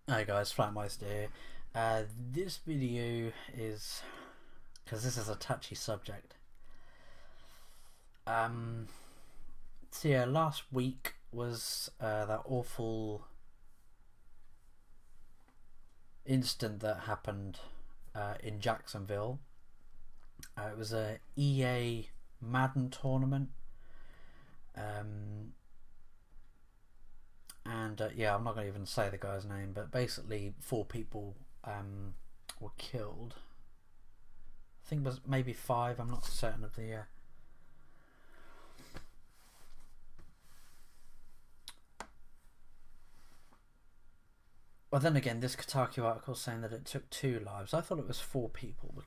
Hi guys, Flatmeister here. This video is because this is a touchy subject. So yeah, last week was that awful incident that happened in Jacksonville. It was a EA Madden tournament, and yeah, I'm not going to even say the guy's name, but basically 4 people were killed. I think it was maybe 5. I'm not certain of the. Well, then again, this Kotaku article saying that it took 2 lives. I thought it was 4 people.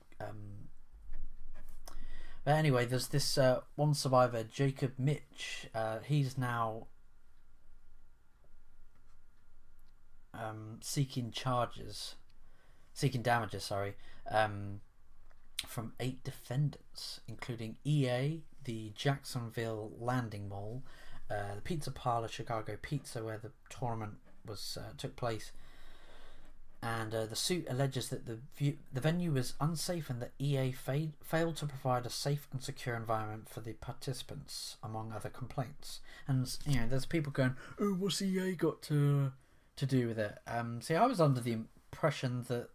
But anyway, there's this one survivor, Jacob Mitch. He's now seeking damages. Sorry, from 8 defendants, including EA, the Jacksonville Landing Mall, the Pizza Parlor, Chicago Pizza, where the tournament was took place. And the suit alleges that the venue was unsafe and that EA failed to provide a safe and secure environment for the participants, among other complaints. And you know, there's people going, "Oh, what's EA got to do with it?" See, I was under the impression that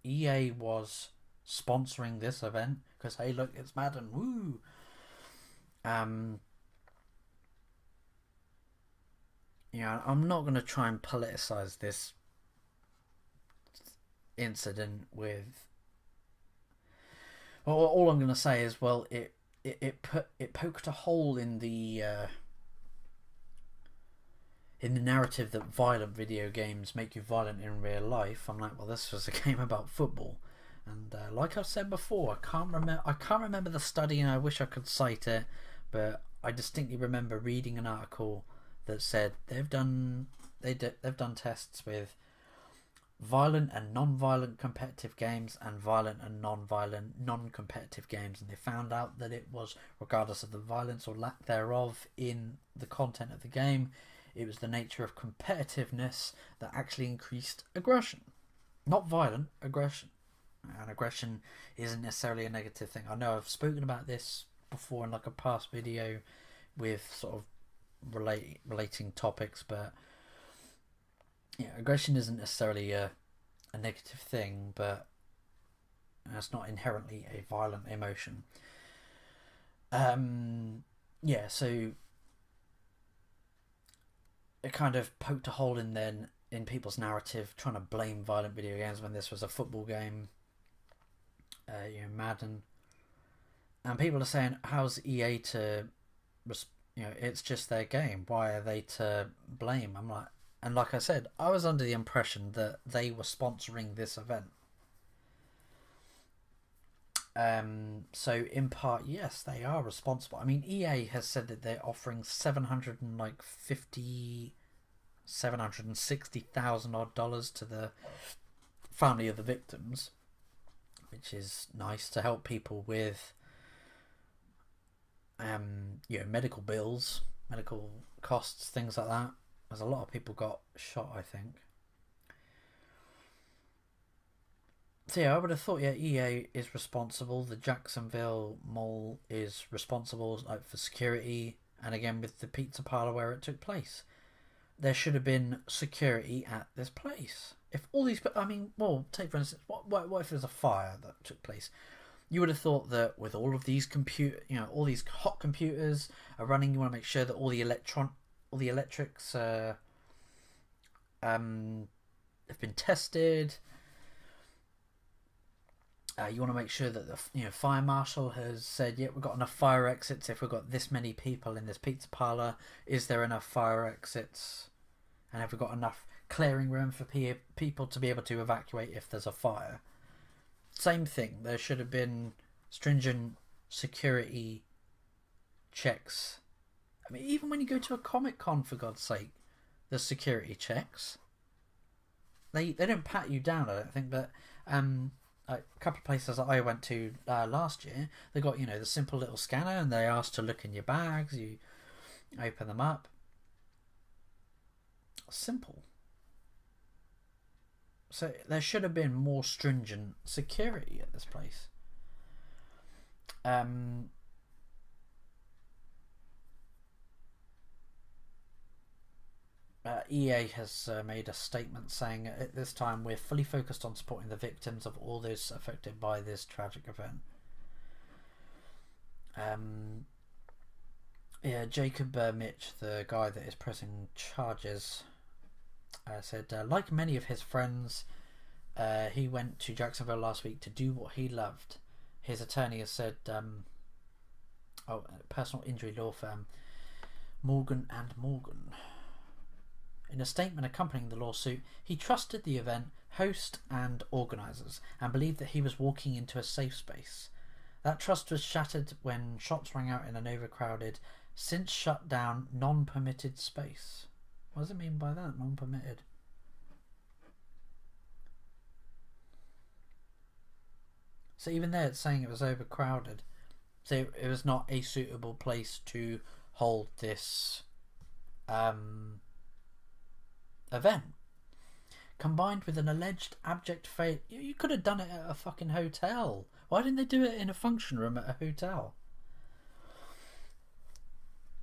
EA was sponsoring this event because, hey, look, it's Madden, woo. Yeah, I'm not going to try and politicize this incident with. Well, all I'm going to say is, well, it poked a hole in the narrative that violent video games make you violent in real life. I'm like, well, this was a game about football, and like I've said before, I can't remember the study, and I wish I could cite it, but I distinctly remember reading an article that said they've done tests with violent and non-violent competitive games and violent and non-violent non-competitive games, and they found out that it was, regardless of the violence or lack thereof in the content of the game, it was the nature of competitiveness that actually increased aggression, not violent aggression. And aggression isn't necessarily a negative thing. I know I've spoken about this before in like a past video with sort of relating topics, but yeah, aggression isn't necessarily a negative thing, but it's not inherently a violent emotion. Yeah, so it kind of poked a hole in people's narrative, trying to blame violent video games when this was a football game, Madden, and people are saying, "How's EA to, it's just their game. Why are they to blame?" I'm like, and like I said, I was under the impression that they were sponsoring this event. So in part, yes, they are responsible. I mean, EA has said that they're offering $760,000 to the family of the victims, which is nice to help people with, medical bills, medical costs, things like that. As a lot of people got shot, I think. So yeah, I would have thought, yeah, EA is responsible. The Jacksonville Mall is responsible, like, for security, and again with the pizza parlor where it took place, there should have been security at this place. If all these, I mean, well, take for instance, what if there's a fire that took place? You would have thought that with all of these all these hot computers are running, you want to make sure that all the electrics have been tested. You want to make sure that the fire marshal has said, yeah, we've got enough fire exits. If we've got this many people in this pizza parlor, is there enough fire exits? And have we got enough clearing room for people to be able to evacuate if there's a fire? Same thing. There should have been stringent security checks. I mean, even when you go to a Comic-Con, for God's sake, there's security checks. They don't pat you down, I don't think, but a couple of places that I went to last year, they got the simple little scanner, and they asked to look in your bags. You open them up. Simple. So there should have been more stringent security at this place. EA has made a statement saying, at this time we're fully focused on supporting the victims of all those affected by this tragic event. Yeah, Jacob Mitch, the guy that is pressing charges, said, like many of his friends, he went to Jacksonville last week to do what he loved. His attorney has said, personal injury law firm Morgan and Morgan. In a statement accompanying the lawsuit, he trusted the event host and organisers and believed that he was walking into a safe space. That trust was shattered when shots rang out in an overcrowded, since shut down, non-permitted space. What does it mean by that, non-permitted? So even there it's saying it was overcrowded. So it was not a suitable place to hold this event. Combined with an alleged abject failure. You could have done it at a fucking hotel. Why didn't they do it in a function room at a hotel?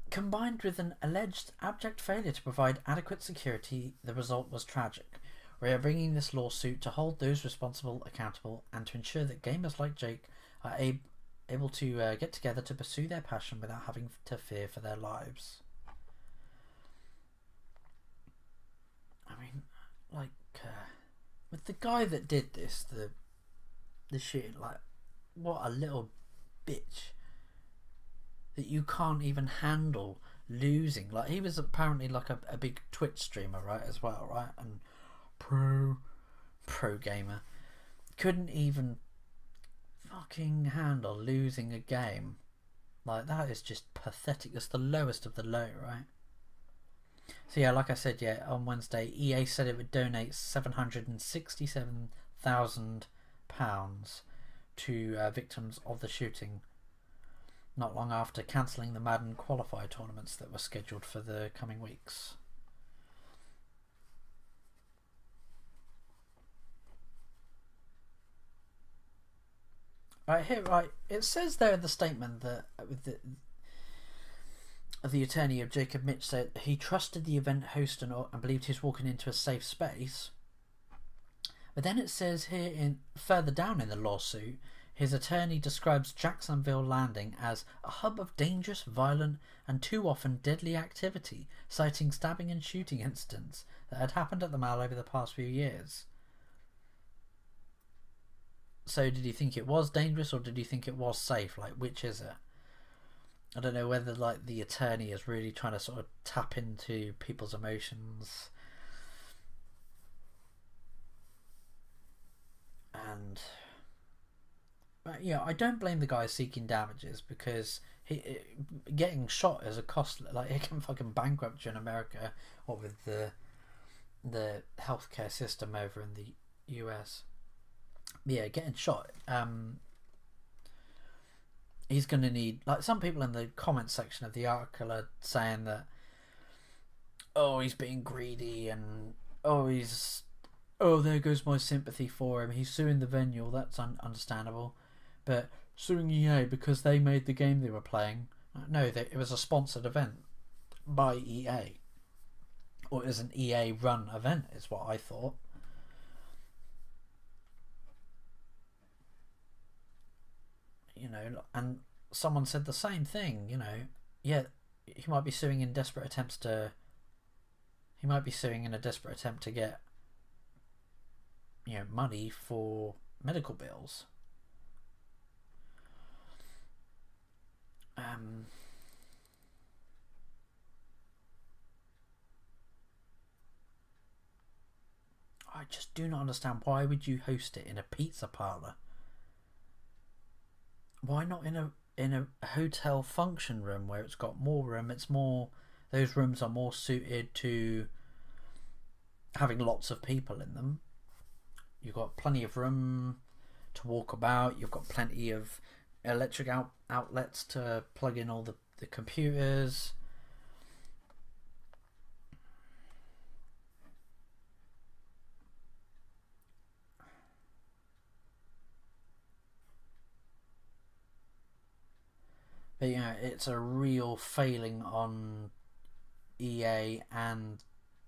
Combined with an alleged abject failure to provide adequate security, the result was tragic. We are bringing this lawsuit to hold those responsible accountable and to ensure that gamers like Jake are able to get together to pursue their passion without having to fear for their lives. I mean, like, with the guy that did this, the shit, like, what a little bitch that you can't even handle losing. Like, he was apparently like a big Twitch streamer, right, as well, right, and pro gamer. Couldn't even fucking handle losing a game. Like, that is just pathetic. That's the lowest of the low, right? So yeah, like I said, yeah, on Wednesday, EA said it would donate £767,000 to victims of the shooting, not long after cancelling the Madden qualifier tournaments that were scheduled for the coming weeks. Right here, right, it says there in the statement that the attorney of Jacob Mitch said he trusted the event host and believed he was walking into a safe space. But then it says here, further down in the lawsuit, his attorney describes Jacksonville Landing as a hub of dangerous, violent, and too often deadly activity, citing stabbing and shooting incidents that had happened at the mall over the past few years. So did you think it was dangerous or did you think it was safe? Like, which is it? I don't know whether, like, the attorney is really trying to sort of tap into people's emotions. And yeah, I don't blame the guy seeking damages, because getting shot is a cost. Like, it can fucking bankrupt you in America, or with the healthcare system over in the US. Yeah, getting shot. He's going to need, like, some people in the comments section of the article are saying that, oh, he's being greedy, and oh, there goes my sympathy for him. He's suing the venue. That's understandable. But suing EA because they made the game they were playing, no, it was a sponsored event by EA. Or it was an EA run event, is what I thought. You know, and someone said the same thing, you know. Yeah, he might be suing in a desperate attempt to get, you know, money for medical bills. I just do not understand, why would you host it in a pizza parlour? Why not in a hotel function room where it's got more room? It's more, those rooms are more suited to having lots of people in them. You've got plenty of room to walk about. You've got plenty of electric outlets to plug in all the computers. But you know, it's a real failing on EA and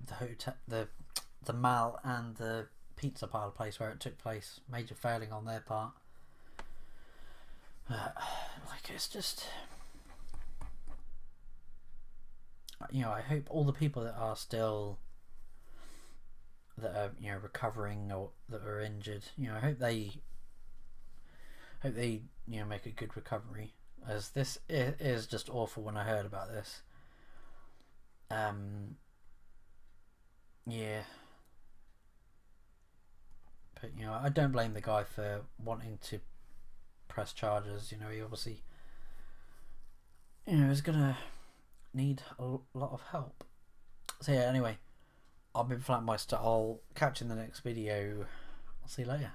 the hotel, the mall and the pizza pile place where it took place. Major failing on their part. Like, it's just, you know, I hope all the people that are still, that are, you know, recovering or that are injured, you know, I hope they you know, make a good recovery, as this is just awful. When I heard about this, yeah, but you know, I don't blame the guy for wanting to press charges. You know, he obviously, you know, is gonna need a lot of help. So yeah, anyway, I've been Flatmeister. I'll catch you in the next video. I'll see you later.